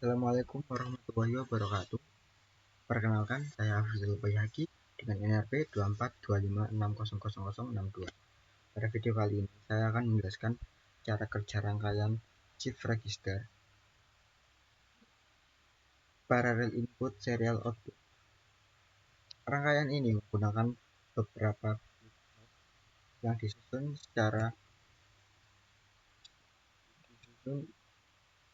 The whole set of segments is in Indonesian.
Assalamualaikum warahmatullahi wabarakatuh. Perkenalkan, saya Hafizul Bayhaqi dengan NRP 2425600062. Pada video kali ini, saya akan menjelaskan cara kerja rangkaian shift register, parallel input, serial output. Rangkaian ini menggunakan beberapa yang disusun secara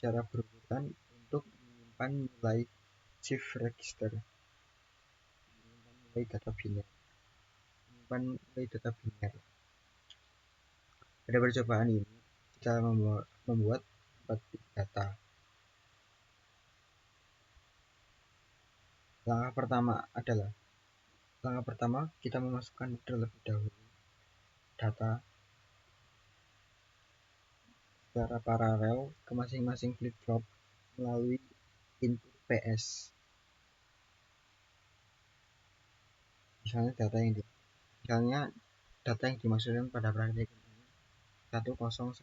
berurutan untuk menyimpan nilai shift register, menyimpan nilai data biner. Pada percobaan ini, kita membuat 4 bit data. Langkah pertama kita memasukkan terlebih dahulu data secara paralel ke masing-masing flip-flop melalui input PS. Misalnya data yang dimaksudkan pada praktik ini 1010.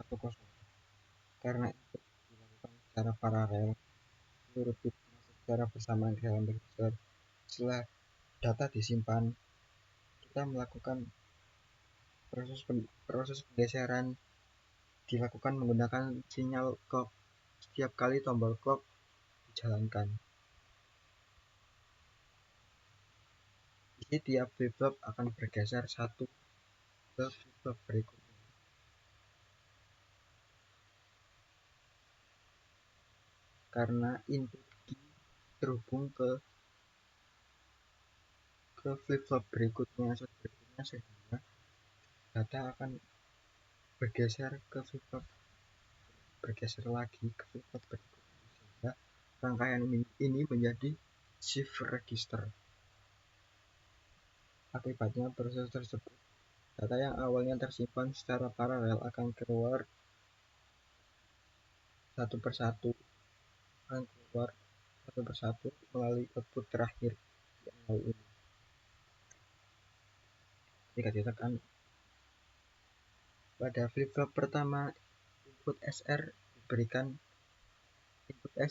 Karena itu dilakukan secara paralel, seluruh bit masuk secara bersamaan ke dalam register. Setelah data disimpan, kita melakukan proses penggeseran dilakukan menggunakan sinyal clock setiap kali tombol clock dijalankan. Jadi tiap flip-flop akan bergeser satu ke flip-flop berikutnya. Karena input key terhubung ke flip-flop berikutnya, sehingga data akan bergeser lagi ke flip-flop berikutnya, sehingga rangkaian ini menjadi shift register. Akibatnya proses tersebut, data yang awalnya tersimpan secara paralel akan keluar satu persatu melalui output terakhir yang ini. Jika ditekan pada flip-flop pertama, input S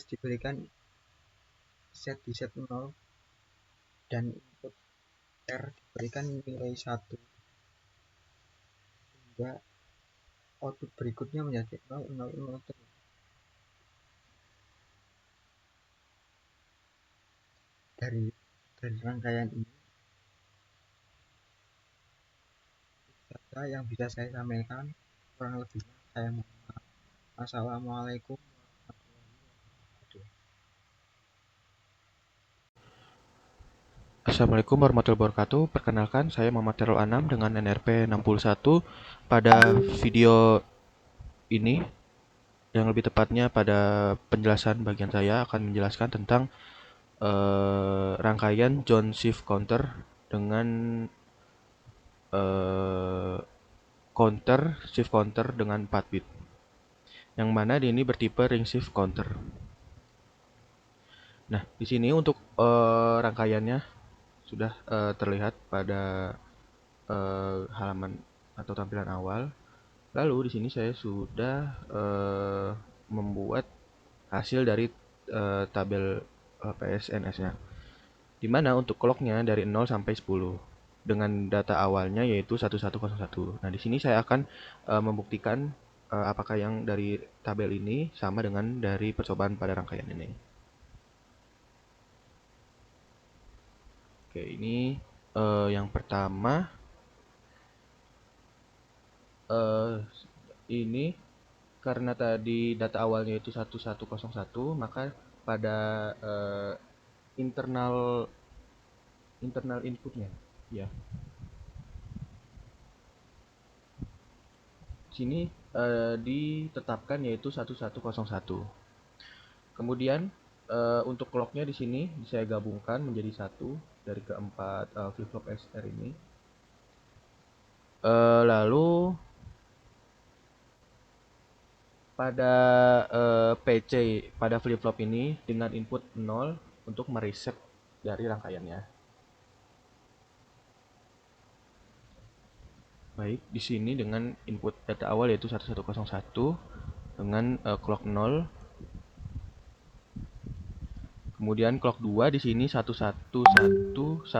diberikan set di set 0 dan input R diberikan nilai 1, sehingga output berikutnya menjadi 0, 0, 0 terus. Dari rangkaian ini data yang bisa saya sampaikan, kurang lebihnya saya mohon maaf. Assalamualaikum warahmatullahi wabarakatuh. Assalamualaikum warahmatullahi wabarakatuh. Perkenalkan, saya Muhammad Terul Anam dengan NRP 61. Pada video ini, yang lebih tepatnya pada penjelasan bagian saya akan menjelaskan tentang rangkaian John Shift Counter dengan shift counter dengan 4 bit. Yang mana ini bertipe ring shift counter. Nah, di sini untuk rangkaiannya sudah terlihat pada halaman atau tampilan awal. Lalu di sini saya sudah membuat hasil dari tabel PSNS-nya. Di mana untuk clock-nya dari 0 sampai 10 dengan data awalnya yaitu 1101. Nah, di sini saya akan membuktikan apakah yang dari tabel ini sama dengan dari percobaan pada rangkaian ini. Oke, ini yang pertama ini karena tadi data awalnya itu 1101, maka pada internal inputnya ya sini ditetapkan yaitu 1101. Kemudian untuk clocknya di sini saya gabungkan menjadi satu dari keempat flip-flop SR ini. Lalu pada PC pada flip-flop ini dengan input 0 untuk mereset dari rangkaiannya. Baik, di sini dengan input data awal yaitu 1101 dengan clock 0. Kemudian clock 2 di sini 1111110.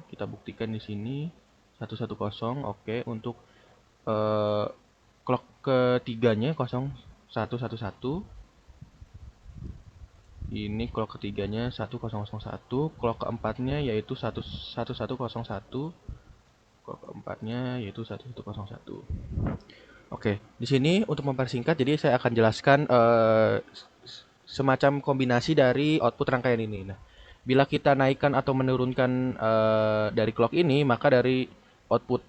Kita buktikan di sini 110. Oke, untuk eh, clock ketiganya 0111. Ini clock ketiganya 1001. Clock keempatnya yaitu 1101. Clock keempatnya yaitu 1101. Oke, di sini untuk mempersingkat, jadi saya akan jelaskan semacam kombinasi dari output rangkaian ini. Nah, bila kita naikkan atau menurunkan dari clock ini, maka dari output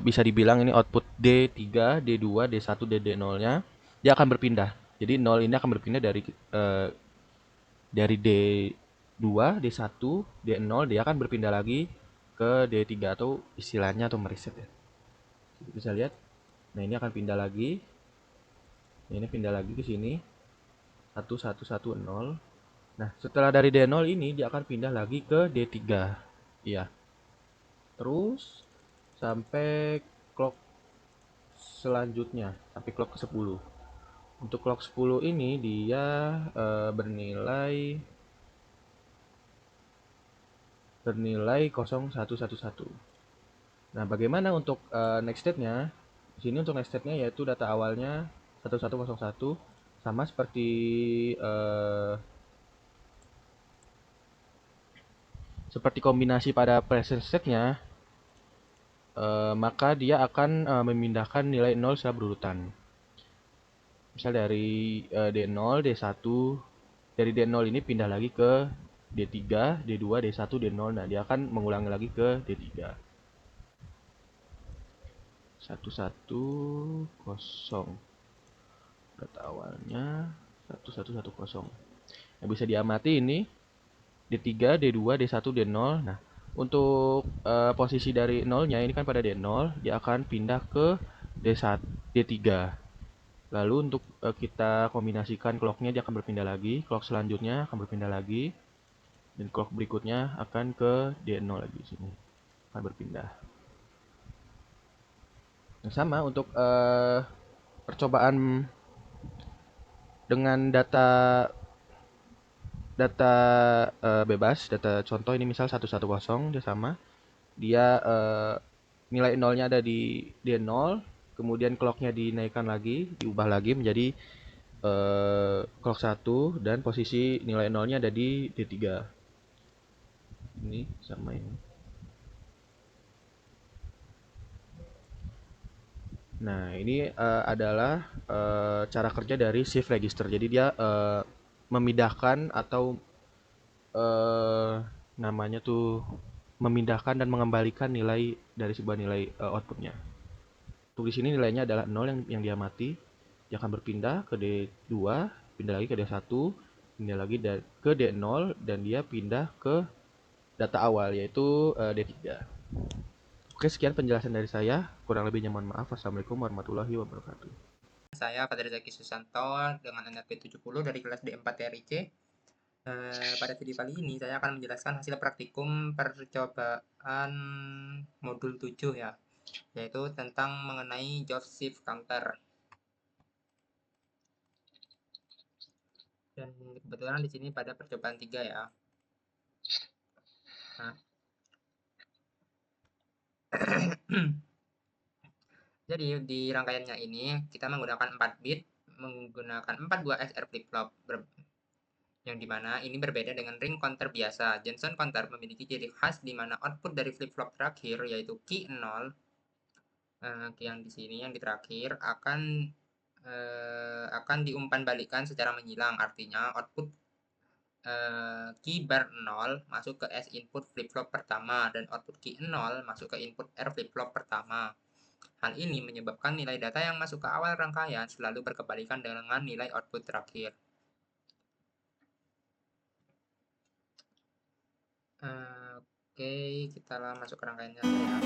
bisa dibilang ini output D3, D2, D1, D0-nya dia akan berpindah. Jadi 0 ini akan berpindah dari D2, D1, D0, dia akan berpindah lagi ke D3 atau istilahnya atau mereset ya. Bisa lihat. Nah, ini akan pindah lagi. Nah, ini pindah lagi ke sini. 1110. Nah, setelah dari D0 ini dia akan pindah lagi ke D3. Iya. Terus sampai clock selanjutnya, sampai clock ke-10. Untuk clock 10 ini dia bernilai 0111. Nah, bagaimana untuk next state-nya? Di sini untuk next state-nya yaitu data awalnya 1101, sama seperti kombinasi pada present state-nya, maka dia akan memindahkan nilai 0 secara berurutan. Misal dari D0, D1, dari D0 ini pindah lagi ke D3, D2, D1, D0. Nah, dia akan mengulangi lagi ke D3. 110. Data awalnya 1110. Nah, bisa diamati ini D3, D2, D1, D0. Nah, untuk posisi dari nolnya ini kan pada D0, dia akan pindah ke D1, D3. Lalu untuk kita kombinasikan clocknya dia akan berpindah lagi, clock selanjutnya akan berpindah lagi, dan clock berikutnya akan ke D0 lagi sini. Akan berpindah. Nah, sama untuk percobaan dengan data data bebas, data contoh ini misal 110 dia sama. Dia nilai nolnya ada di D0, kemudian clocknya dinaikkan lagi, diubah lagi menjadi clock 1 dan posisi nilai nolnya ada di D3. Ini sama ini. Nah, ini adalah cara kerja dari shift register. Jadi dia memindahkan atau eh, namanya tuh memindahkan dan mengembalikan nilai dari sebuah nilai outputnya. Untuk di sini nilainya adalah 0 yang diamati. Dia akan berpindah ke D2, pindah lagi ke D1, pindah lagi ke D0, dan dia pindah ke data awal yaitu D3. Oke, sekian penjelasan dari saya. Kurang lebihnya mohon maaf. Wassalamualaikum warahmatullahi wabarakatuh. Saya Fadri Zaki Susanto dengan NRP 70 dari kelas D4 TRIC. Pada video kali ini saya akan menjelaskan hasil praktikum percobaan modul 7 ya, yaitu tentang mengenai job shift counter. Dan kebetulan di sini pada percobaan 3 ya. Nah, jadi di rangkaiannya ini kita menggunakan 4 bit, menggunakan 4 buah SR flip flop, yang dimana ini berbeda dengan ring counter biasa. Johnson counter memiliki ciri khas di mana output dari flip flop terakhir yaitu key 0, yang di sini yang di terakhir akan diumpan balikan secara menyilang. Artinya output key bar 0 masuk ke S input flip flop pertama dan output key 0 masuk ke input R flip flop pertama. Hal ini menyebabkan nilai data yang masuk ke awal rangkaian selalu berkebalikan dengan nilai output terakhir. Oke, kita masuk ke rangkaiannya ya.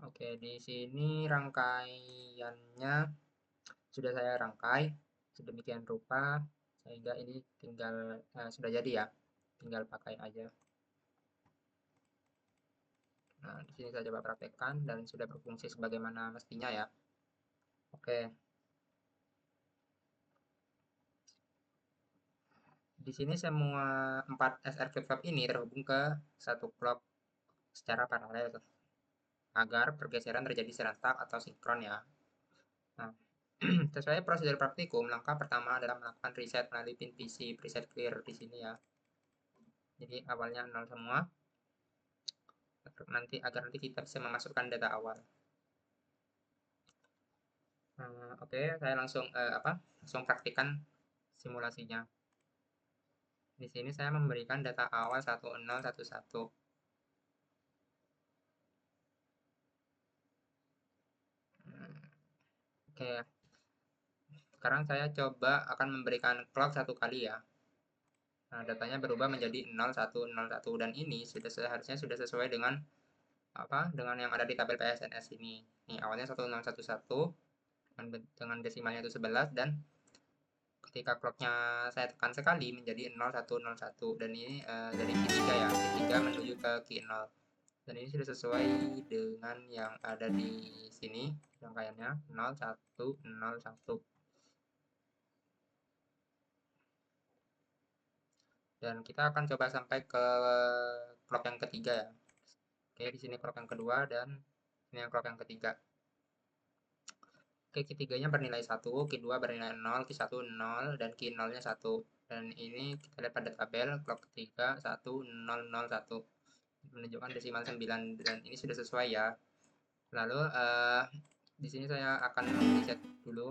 Oke, di sini rangkaiannya sudah saya rangkai sedemikian rupa sehingga ini tinggal sudah jadi ya, tinggal pakai aja. Nah, di sini saya coba praktekkan dan sudah berfungsi sebagaimana mestinya ya. Oke. Di sini semua 4 SR flip-flop ini terhubung ke satu clock secara paralel agar pergeseran terjadi serentak atau sinkron ya. Nah, sesuai prosedur praktikum, langkah pertama adalah melakukan reset melalui pin PC preset clear di sini ya. Jadi awalnya 0 semua, agar nanti kita bisa memasukkan data awal. Oke, saya langsung praktikan simulasinya. Di sini saya memberikan data awal 1011. Oke, sekarang saya coba akan memberikan clock satu kali ya. Nah, datanya berubah menjadi 0101 dan ini seharusnya sudah sesuai dengan dengan yang ada di tabel PSNS ini. Nih, awalnya 1011 dengan desimalnya itu 11 dan ketika clocknya saya tekan sekali menjadi 0101 dan ini dari Q3 ya, Q3 menuju ke Q0. Dan ini sudah sesuai dengan yang ada di sini rangkaiannya 0101. Dan kita akan coba sampai ke clock yang ketiga ya. Oke, di sini clock yang kedua dan ini yang clock yang ketiga. Oke, Q3-nya bernilai 1, Q2 bernilai 0, Q1 0, dan Q0-nya 1. Dan ini kita lihat pada tabel clock ketiga 1001 menunjukkan desimal 9 dan ini sudah sesuai ya. Lalu di sini saya akan reset dulu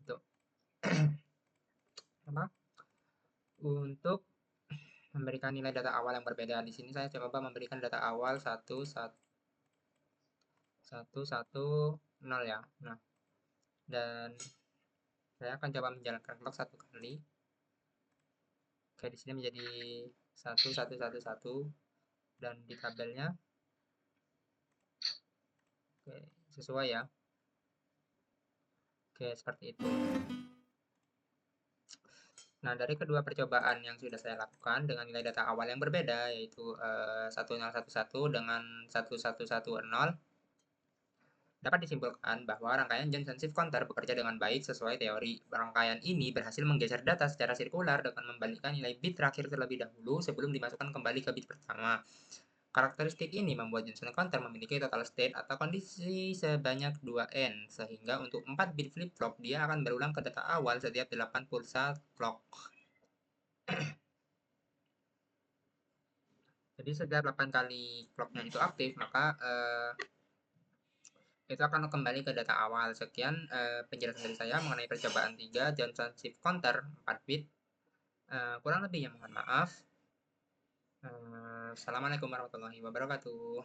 untuk untuk memberikan nilai data awal yang berbeda. Di sini saya coba memberikan data awal 110 ya. Nah, dan saya akan coba menjalankan clock satu kali. Oke, di sini menjadi 1111 dan di tabelnya oke, sesuai ya. Oke, seperti itu. Nah, dari kedua percobaan yang sudah saya lakukan dengan nilai data awal yang berbeda, yaitu 1011 dengan 1110, dapat disimpulkan bahwa rangkaian Johnson Shift Counter bekerja dengan baik sesuai teori. Rangkaian ini berhasil menggeser data secara sirkular dengan membalikkan nilai bit terakhir terlebih dahulu sebelum dimasukkan kembali ke bit pertama. Karakteristik ini membuat Johnson Counter memiliki total state atau kondisi sebanyak 2n, sehingga untuk 4 bit flip-flop dia akan berulang ke data awal setiap 8 pulsa clock. Jadi setiap 8 kali clocknya itu aktif, maka itu akan kembali ke data awal. Sekian penjelasan dari saya mengenai percobaan 3 Johnson Shift Counter 4 bit. Kurang lebihnya mohon maaf. Assalamualaikum warahmatullahi wabarakatuh.